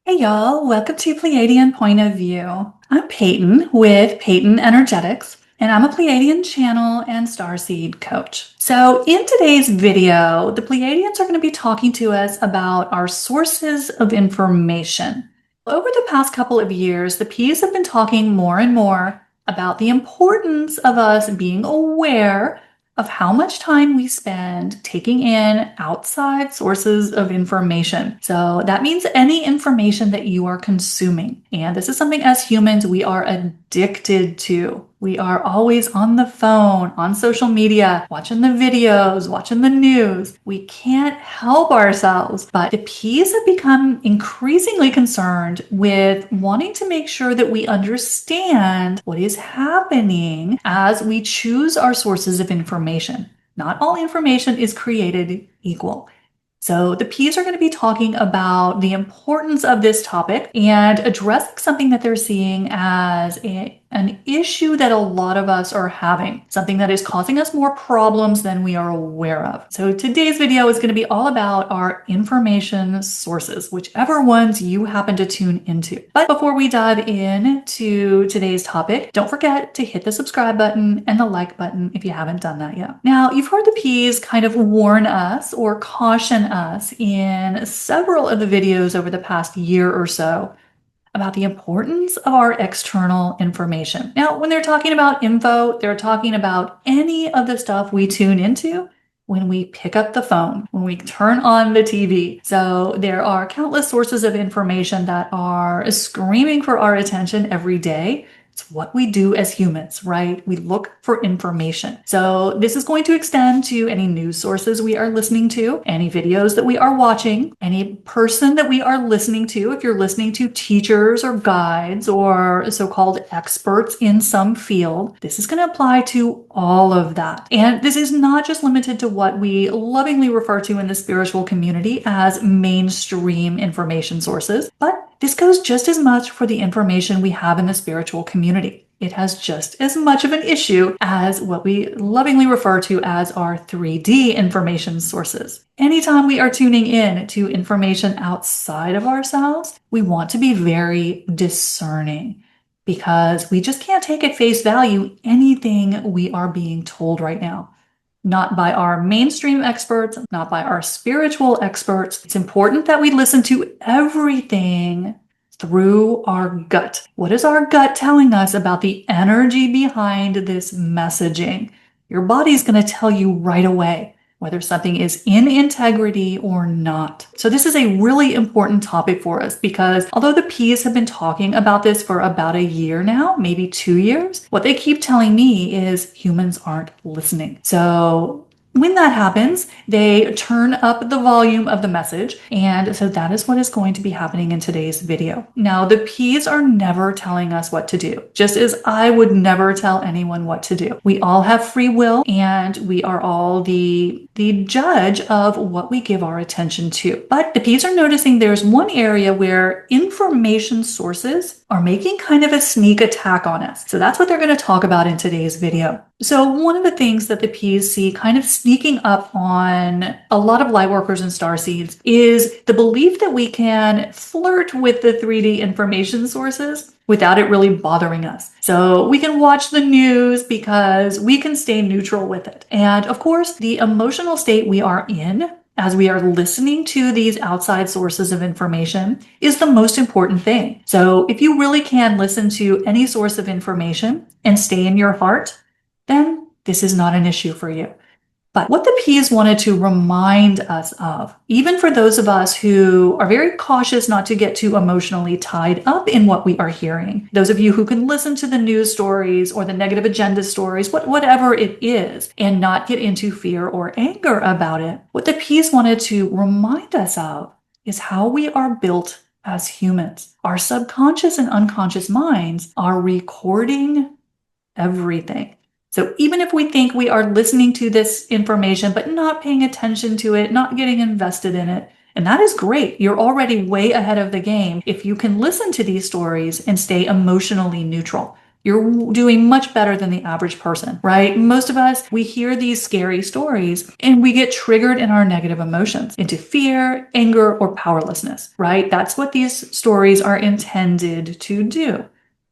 Hey y'all, welcome to Pleiadian Point of View. I'm Peyton with Peyton Energetics, and I'm a Pleiadian channel and starseed coach. So in today's video, the Pleiadians are going to be talking to us about our sources of information. Over the past couple of years, the Ps have been talking more and more about the importance of us being aware of how much time we spend taking in outside sources of information. So that means any information that you are consuming. And this is something as humans we are addicted to. We are always on the phone, on social media, watching the videos, watching the news. We can't help ourselves. But the Ps have become increasingly concerned with wanting to make sure that we understand what is happening as we choose our sources of information. Not all information is created equal. So the Ps are going to be talking about the importance of this topic and addressing something that they're seeing as an issue that a lot of us are having, something that is causing us more problems than we are aware of. So today's video is going to be all about our information sources, whichever ones you happen to tune into. But before we dive into today's topic, don't forget to hit the subscribe button and the like button if you haven't done that yet. Now, you've heard the Ps kind of warn us or caution us in several of the videos over the past year or so about the importance of our external information. Now, when they're talking about info, they're talking about any of the stuff we tune into when we pick up the phone, when we turn on the TV. So there are countless sources of information that are screaming for our attention every day. It's what we do as humans, right? We look for information. So this is going to extend to any news sources we are listening to, any videos that we are watching, any person that we are listening to. If you're listening to teachers or guides or so-called experts in some field, this is going to apply to all of that. And this is not just limited to what we lovingly refer to in the spiritual community as mainstream information sources, but this goes just as much for the information we have in the spiritual community. It has just as much of an issue as what we lovingly refer to as our 3D information sources. Anytime we are tuning in to information outside of ourselves, we want to be very discerning because we just can't take at face value anything we are being told right now. Not by our mainstream experts, not by our spiritual experts. It's important that we listen to everything through our gut. What is our gut telling us about the energy behind this messaging? Your body's going to tell you right away whether something is in integrity or not. So this is a really important topic for us because although the Ps have been talking about this for about a year now, maybe 2 years, what they keep telling me is humans aren't listening. So when that happens, they turn up the volume of the message. And so that is what is going to be happening in today's video. Now, the Ps are never telling us what to do, just as I would never tell anyone what to do. We all have free will and we are all the judge of what we give our attention to. But the Ps are noticing there's one area where information sources are making kind of a sneak attack on us. So that's what they're going to talk about in today's video. So one of the things that the Ps see kind of sneaking up on a lot of light workers and starseeds is the belief that we can flirt with the 3D information sources without it really bothering us. So we can watch the news because we can stay neutral with it. And of course, the emotional state we are in as we are listening to these outside sources of information is the most important thing. So if you really can listen to any source of information and stay in your heart, then this is not an issue for you. But what the Ps wanted to remind us of, even for those of us who are very cautious not to get too emotionally tied up in what we are hearing, those of you who can listen to the news stories or the negative agenda stories, whatever it is, and not get into fear or anger about it, what the Ps wanted to remind us of is how we are built as humans. Our subconscious and unconscious minds are recording everything. So even if we think we are listening to this information, but not paying attention to it, not getting invested in it, and that is great. You're already way ahead of the game if you can listen to these stories and stay emotionally neutral. You're doing much better than the average person, right? Most of us, we hear these scary stories and we get triggered in our negative emotions into fear, anger, or powerlessness, right? That's what these stories are intended to do,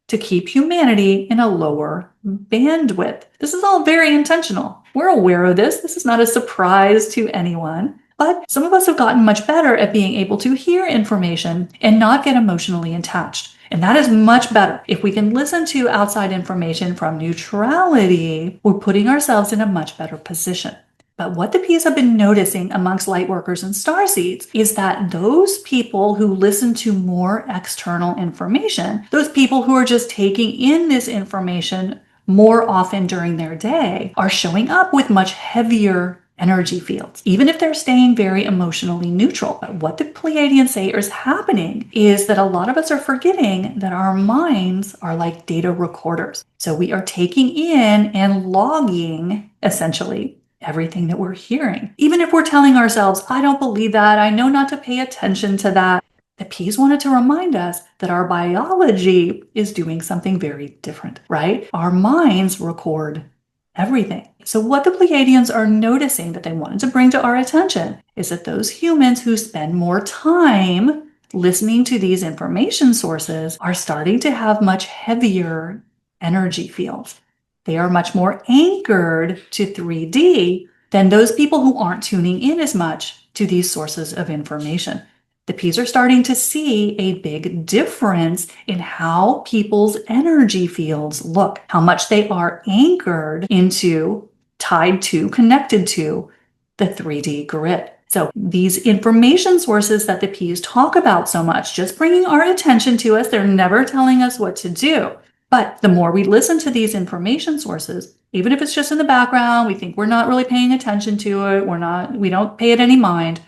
to keep humanity in a lower bandwidth. This is all very intentional. We're aware of this. This is not a surprise to anyone. But some of us have gotten much better at being able to hear information and not get emotionally attached. And that is much better. If we can listen to outside information from neutrality, we're putting ourselves in a much better position. But what the Ps have been noticing amongst lightworkers and starseeds is that those people who listen to more external information, those people who are just taking in this information more often during their day, are showing up with much heavier energy fields, even if they're staying very emotionally neutral. But what the Pleiadians say is happening is that a lot of us are forgetting that our minds are like data recorders. So we are taking in and logging, essentially, everything that we're hearing. Even if we're telling ourselves, I don't believe that, I know not to pay attention to that, the Ps wanted to remind us that our biology is doing something very different, right? Our minds record everything. So what the Pleiadians are noticing that they wanted to bring to our attention is that those humans who spend more time listening to these information sources are starting to have much heavier energy fields. They are much more anchored to 3D than those people who aren't tuning in as much to these sources of information. The Ps are starting to see a big difference in how people's energy fields look, how much they are anchored into, tied to, connected to the 3D grid. So these information sources that the Ps talk about so much, just bringing our attention to us, they're never telling us what to do. But the more we listen to these information sources, even if it's just in the background, we think we're not really paying attention to it, we don't pay it any mind,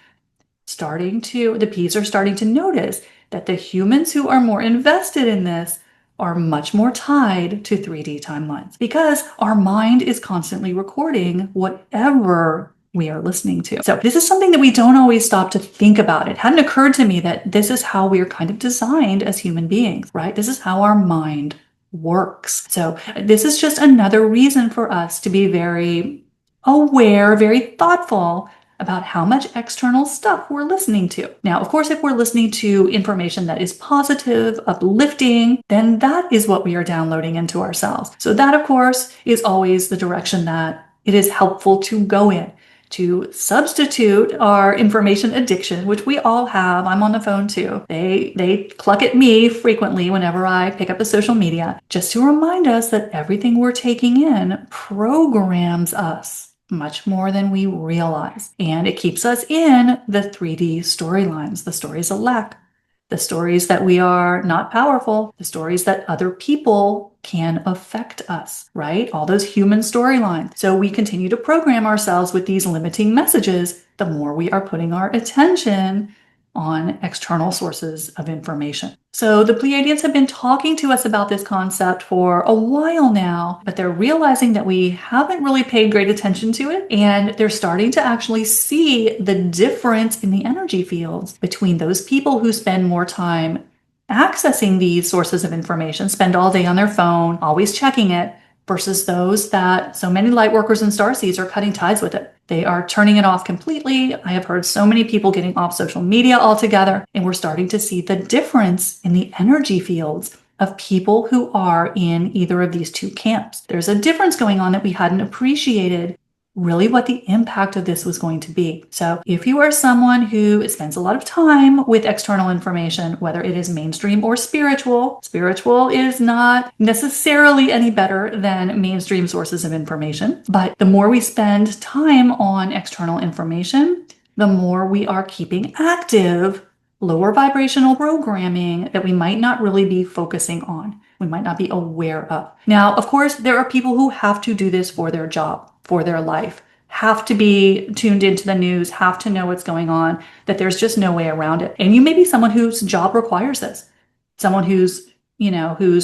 the Ps are starting to notice that the humans who are more invested in this are much more tied to 3D timelines because our mind is constantly recording whatever we are listening to. So this is something that we don't always stop to think about. It hadn't occurred to me that this is how we're kind of designed as human beings, right? This is how our mind works. So this is just another reason for us to be very aware, very thoughtful about how much external stuff we're listening to. Now, of course, if we're listening to information that is positive, uplifting, then that is what we are downloading into ourselves. So that, of course, is always the direction that it is helpful to go in, to substitute our information addiction, which we all have. I'm on the phone too. They cluck at me frequently whenever I pick up the social media, just to remind us that everything we're taking in programs us much more than we realize. And it keeps us in the 3D storylines, the stories of lack, the stories that we are not powerful, the stories that other people can affect us, right? All those human storylines. So we continue to program ourselves with these limiting messages the more we are putting our attention on external sources of information. So the Pleiadians have been talking to us about this concept for a while now, but they're realizing that we haven't really paid great attention to it, and they're starting to actually see the difference in the energy fields between those people who spend more time accessing these sources of information, spend all day on their phone, always checking it, versus those that so many lightworkers and starseeds are cutting ties with it. They are turning it off completely. I have heard so many people getting off social media altogether, and we're starting to see the difference in the energy fields of people who are in either of these two camps. There's a difference going on that we hadn't appreciated really what the impact of this was going to be. So if you are someone who spends a lot of time with external information, whether it is mainstream or spiritual is not necessarily any better than mainstream sources of information. But the more we spend time on external information, the more we are keeping active lower vibrational programming that we might not really be focusing on, we might not be aware of. Now, of course, there are people who have to do this for their job, for their life, have to be tuned into the news, have to know what's going on, that there's just no way around it. And you may be someone whose job requires this, someone whose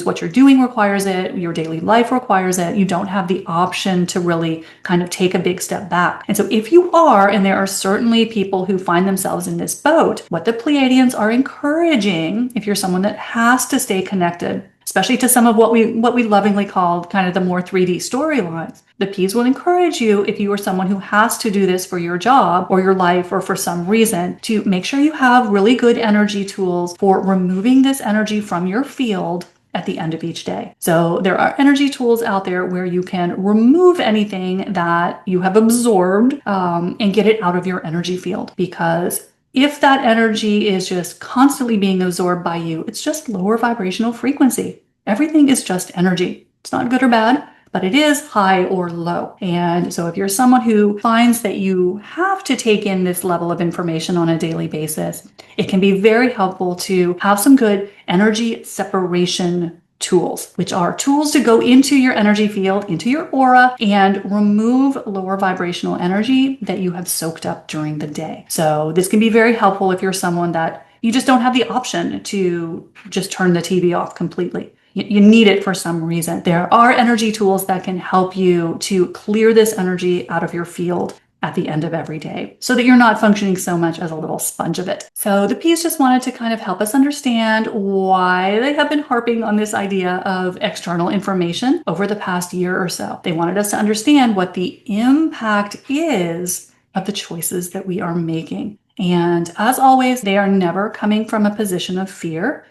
what you're doing requires it, your daily life requires it. You don't have the option to really kind of take a big step back. And so if you are, and there are certainly people who find themselves in this boat, what the Pleiadians are encouraging, if you're someone that has to stay connected, especially to some of what we lovingly call kind of the more 3D storylines. The P's will encourage you, if you are someone who has to do this for your job or your life or for some reason, to make sure you have really good energy tools for removing this energy from your field at the end of each day. So there are energy tools out there where you can remove anything that you have absorbed and get it out of your energy field. Because if that energy is just constantly being absorbed by you, it's just lower vibrational frequency. Everything is just energy. It's not good or bad, but it is high or low. And so if you're someone who finds that you have to take in this level of information on a daily basis, it can be very helpful to have some good energy separation tools, which are tools to go into your energy field, into your aura, and remove lower vibrational energy that you have soaked up during the day. So this can be very helpful if you're someone that you just don't have the option to just turn the TV off completely. You need it for some reason. There are energy tools that can help you to clear this energy out of your field at the end of every day so that you're not functioning so much as a little sponge of it. So the P's just wanted to kind of help us understand why they have been harping on this idea of external information over the past year or so. They wanted us to understand what the impact is of the choices that we are making. And as always, they are never coming from a position of fear.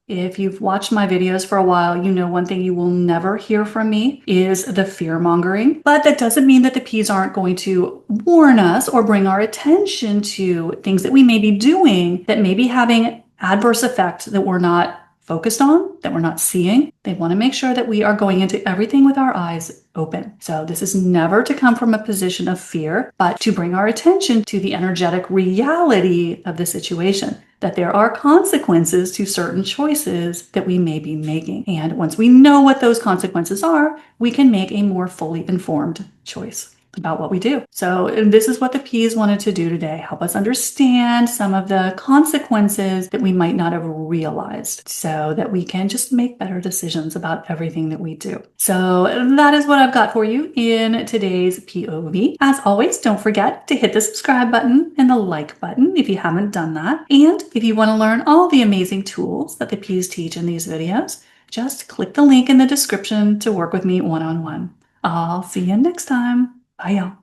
If you've watched my videos for a while, you know one thing you will never hear from me is the fear mongering. But that doesn't mean that the P's aren't going to warn us or bring our attention to things that we may be doing that may be having adverse effects that we're not focused on, that we're not seeing. They want to make sure that we are going into everything with our eyes open. So this is never to come from a position of fear, but to bring our attention to the energetic reality of the situation, that there are consequences to certain choices that we may be making. And once we know what those consequences are, we can make a more fully informed choice about what we do. So this is what the P's wanted to do today, help us understand some of the consequences that we might not have realized so that we can just make better decisions about everything that we do. So that is what I've got for you in today's POV. As always, don't forget to hit the subscribe button and the like button if you haven't done that. And if you want to learn all the amazing tools that the P's teach in these videos, just click the link in the description to work with me one-on-one. I'll see you next time. Bye, y'all.